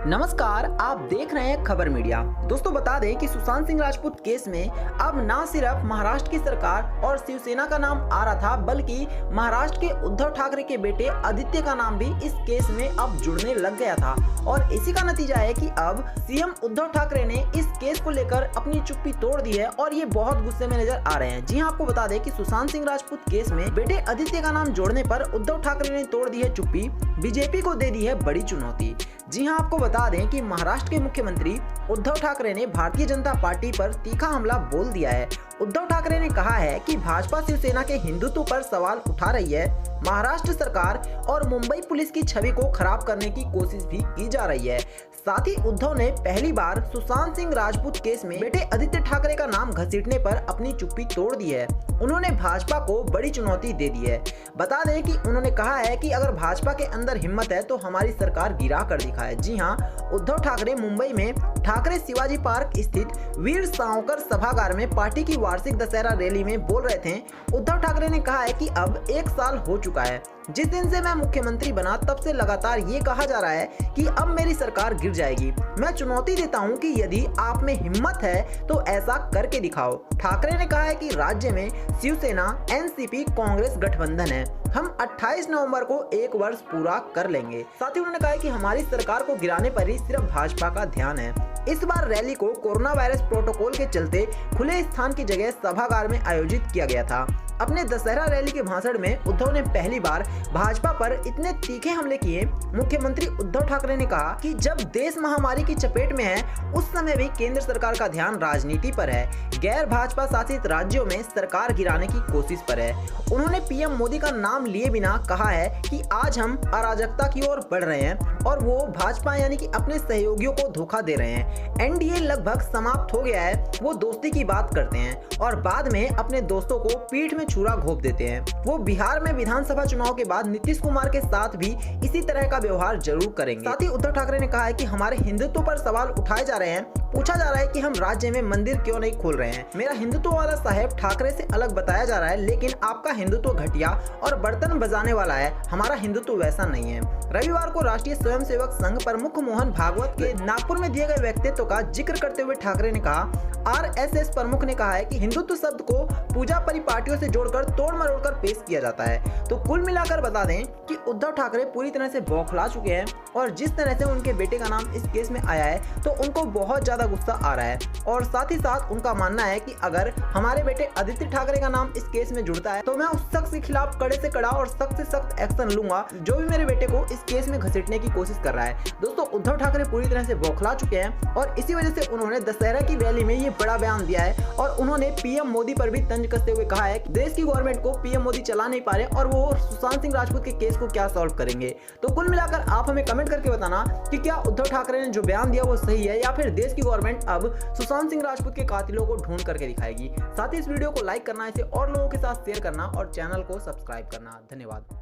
नमस्कार, आप देख रहे हैं खबर मीडिया। दोस्तों बता दें कि सुशांत सिंह राजपूत केस में अब ना सिर्फ महाराष्ट्र की सरकार और शिवसेना का नाम आ रहा था, बल्कि महाराष्ट्र के उद्धव ठाकरे के बेटे आदित्य का नाम भी इस केस में अब जुड़ने लग गया था। और इसी का नतीजा है कि अब सीएम उद्धव ठाकरे ने इस केस को लेकर अपनी चुप्पी तोड़ दी है और ये बहुत गुस्से में नजर आ रहे हैं। जी हाँ, आपको बता दें कि सुशांत सिंह राजपूत केस में बेटे आदित्य का नाम जोड़ने पर उद्धव ठाकरे ने तोड़ दी है चुप्पी, बीजेपी को दे दी है बड़ी चुनौती। जी हां, आपको बता दें कि महाराष्ट्र के मुख्यमंत्री उद्धव ठाकरे ने भारतीय जनता पार्टी पर तीखा हमला बोल दिया है। उद्धव ठाकरे ने कहा है कि भाजपा शिवसेना के हिंदुत्व पर सवाल उठा रही है, महाराष्ट्र सरकार और मुंबई पुलिस की छवि को खराब करने की कोशिश भी की जा रही है। साथ ही उद्धव ने पहली बार सुशांत सिंह राजपूत केस में बेटे आदित्य ठाकरे का नाम घसीटने पर अपनी चुप्पी तोड़ दी है। उन्होंने भाजपा को बड़ी चुनौती दे दी है। बता दें कि उन्होंने कहा है कि अगर भाजपा के अंदर हिम्मत है तो हमारी सरकार गिरा कर दिखाए। जी हां, उद्धव ठाकरे मुंबई में ठाकरे शिवाजी पार्क स्थित वीर सावरकर सभागार में पार्टी की वार्षिक दशहरा रैली में बोल रहे थे। उद्धव ठाकरे ने कहा है कि अब 1 साल हो चुका है, जिस दिन से मैं मुख्यमंत्री बना तब से लगातार ये कहा जा रहा है कि अब मेरी सरकार गिर जाएगी। मैं चुनौती देता हूं कि यदि आप में हिम्मत है तो ऐसा करके दिखाओ। ठाकरे ने कहा है कि राज्य में शिवसेना, एनसीपी, कांग्रेस गठबंधन है। हम 28 नवंबर को 1 वर्ष पूरा कर लेंगे। साथ ही उन्होंने कहा है कि हमारी सरकार को गिराने पर ही सिर्फ भाजपा का ध्यान है। इस बार रैली को कोरोना वायरस प्रोटोकॉल के चलते खुले स्थान की जगह सभागार में आयोजित किया गया था। अपने दशहरा रैली के भाषण में उद्धव ने पहली बार भाजपा पर इतने तीखे हमले किए। मुख्यमंत्री उद्धव ठाकरे ने कहा कि जब देश महामारी की चपेट में है, उस समय भी केंद्र सरकार का ध्यान राजनीति पर है, गैर भाजपा शासित राज्यों में सरकार गिराने की कोशिश पर है। उन्होंने पीएम मोदी का नाम लिए बिना कहा है कि आज हम अराजकता की ओर बढ़ रहे हैं और वो भाजपा यानी कि अपने सहयोगियों को धोखा दे रहे हैं। एनडीए लगभग समाप्त हो गया है, वो दोस्ती की बात करते हैं और बाद में अपने दोस्तों को पीठ में छुरा घोंप देते हैं। वो बिहार में विधानसभा चुनाव के बाद नीतीश कुमार के साथ भी इसी तरह का व्यवहार जरूर करेंगे। साथ ही उद्धव ठाकरे ने कहा है कि हमारे हिंदुत्व पर सवाल उठाए जा रहे हैं। पूछा जा रहा है कि हम राज्य में मंदिर क्यों नहीं खोल रहे हैं। मेरा हिंदुत्व वाला साहेब ठाकरे से अलग बताया जा रहा है, लेकिन आपका हिंदुत्व घटिया और बर्तन बजाने वाला है। हमारा हिंदुत्व वैसा नहीं है। रविवार को राष्ट्रीय स्वयंसेवक संघ प्रमुख मोहन भागवत के नागपुर में दिए गए वक्तव्य का जिक्र करते हुए ठाकरे ने कहा, आरएसएस प्रमुख ने कहा है कि हिंदुत्व शब्द को पूजा परिपाटियों से जोड़कर तोड़ मरोड़ कर पेश किया जाता है। तो कुल मिलाकर बता दें कि उद्धव ठाकरे पूरी तरह से बौखला चुके हैं और जिस तरह से उनके बेटे का नाम इस केस में आया है तो उनको बहुत ज्यादा गुस्सा आ रहा है। और साथ ही साथ उनका मानना है कि अगर हमारे बेटे आदित्य ठाकरे का नाम इस केस में जुड़ता है तो मैं उस शख्स के खिलाफ कड़े से कड़ा और सख्त से सख्त एक्शन लूंगा जो भी मेरे बेटे को इस केस में घसीटने की कोशिश कर रहा है। दोस्तों, उद्धव ठाकरे पूरी तरह से बौखला चुके हैं और इसी वजह से उन्होंने दशहरा की रैली में ये बड़ा बयान दिया है और उन्होंने पीएम मोदी पर भी तंज कसते हुए कहा है कि देश की गवर्नमेंट को पीएम मोदी चला नहीं पा रहे और वो सुशांत सिंह राजपूत के केस को क्या सॉल्व करेंगे। तो कुल मिलाकर आप हमें कमेंट करके बताना कि क्या उद्धव ठाकरे ने जो बयान दिया वो सही है या फिर देश की गवर्नमेंट अब सुशांत सिंह राजपूत के कातिलों को ढूंढ करके दिखाएगी। साथ ही इस वीडियो को लाइक करना, इसे और लोगों के साथ शेयर करना और चैनल को सब्सक्राइब करना। धन्यवाद।